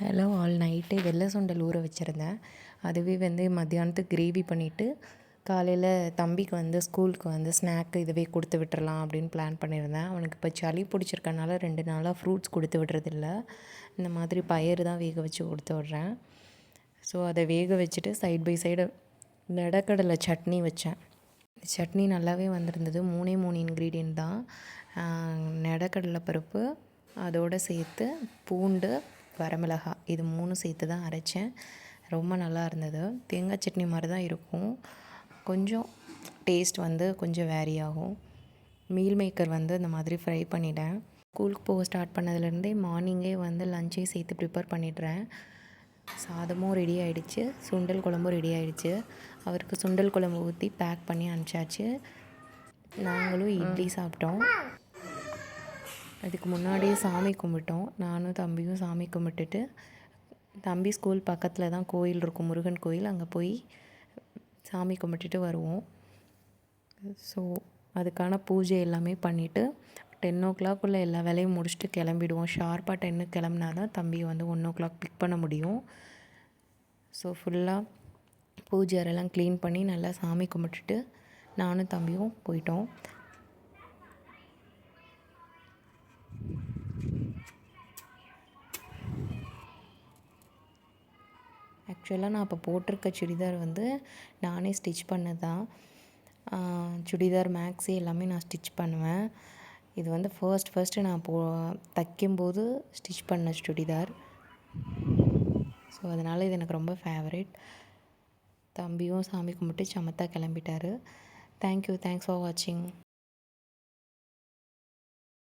Hello all நைட்டே வெள்ளை சுண்டல் ஊற வச்சுருந்தேன். அதுவே வந்து மத்தியானத்துக்கு கிரேவி பண்ணிவிட்டு காலையில் தம்பிக்கு வந்து ஸ்கூலுக்கு வந்து ஸ்நாக்கு இதுவே கொடுத்து விட்டுறலாம் அப்படின்னு பிளான் பண்ணியிருந்தேன். அவனுக்கு இப்போ சளி பிடிச்சிருக்கனால 2 நாளாக ஃப்ரூட்ஸ் கொடுத்து விடுறதில்ல. இந்த மாதிரி பயிறு தான் வேக வச்சு கொடுத்து விட்றேன். ஸோ அதை வேக வச்சுட்டு சைட் பை சைடு நெடக்கடலை சட்னி வச்சேன். சட்னி நல்லாவே வந்திருந்தது. 3 இன்க்ரீடியன்ட் தான். நெடக்கடலை பருப்பு, அதோடு சேர்த்து பூண்டு, வரமிளகாய் இது 3 சேர்த்து தான் அரைச்சேன். ரொம்ப நல்லா இருந்தது. தேங்காய் சட்னி மாதிரி தான் இருக்கும். கொஞ்சம் டேஸ்ட் வந்து கொஞ்சம் வேரி ஆகும். மீல் மேக்கர் வந்து இந்த மாதிரி ஃப்ரை பண்ணிட்டேன். ஸ்கூலுக்கு போக ஸ்டார்ட் பண்ணதுலேருந்தே மார்னிங்கே வந்து லஞ்சே சேர்த்து ப்ரிப்பேர் பண்ணிடுறேன். சாதமும் ரெடி ஆகிடுச்சு, சுண்டல் குழம்பும் ரெடி ஆகிடுச்சு. அவருக்கு சுண்டல் குழம்பு ஊற்றி பேக் பண்ணி அனுப்பிச்சாச்சு. நாங்களும் இட்லி சாப்பிட்டோம். அதுக்கு முன்னாடியே சாமி கும்பிட்டோம். நானும் தம்பியும் சாமி கும்பிட்டுட்டு, தம்பி ஸ்கூல் பக்கத்தில் தான் கோயில் இருக்கும், முருகன் கோயில். அங்கே போய் சாமி கும்பிட்டுட்டு வருவோம். ஸோ அதுக்கான பூஜை எல்லாமே பண்ணிவிட்டு 10 o'clock எல்லா வேலையும் முடிச்சுட்டு கிளம்பிடுவோம். ஷார்ப்பாக 10 கிளம்புனா தான் தம்பியை வந்து 1 o'clock பிக் பண்ண முடியும். ஸோ ஃபுல்லாக பூஜை அறையெல்லாம் க்ளீன் பண்ணி நல்லா சாமி கும்பிட்டுட்டு நானும் தம்பியும் போயிட்டோம். ஆக்சுவலாக நான் இப்போ போட்டிருக்க சுடிதார் வந்து நானே ஸ்டிச் பண்ணது தான். சுடிதார் மேக்ஸி எல்லாமே நான் ஸ்டிச் பண்ணுவேன். இது வந்து ஃபர்ஸ்ட்டு நான் தைக்கும்போது ஸ்டிச் பண்ண சுடிதார். ஸோ அதனால் இது எனக்கு ரொம்ப ஃபேவரட். தம்பியும் சாமி கும்பிட்டு சமத்தா கிளம்பிட்டாரு. தேங்க்ஸ் ஃபார் வாட்சிங்.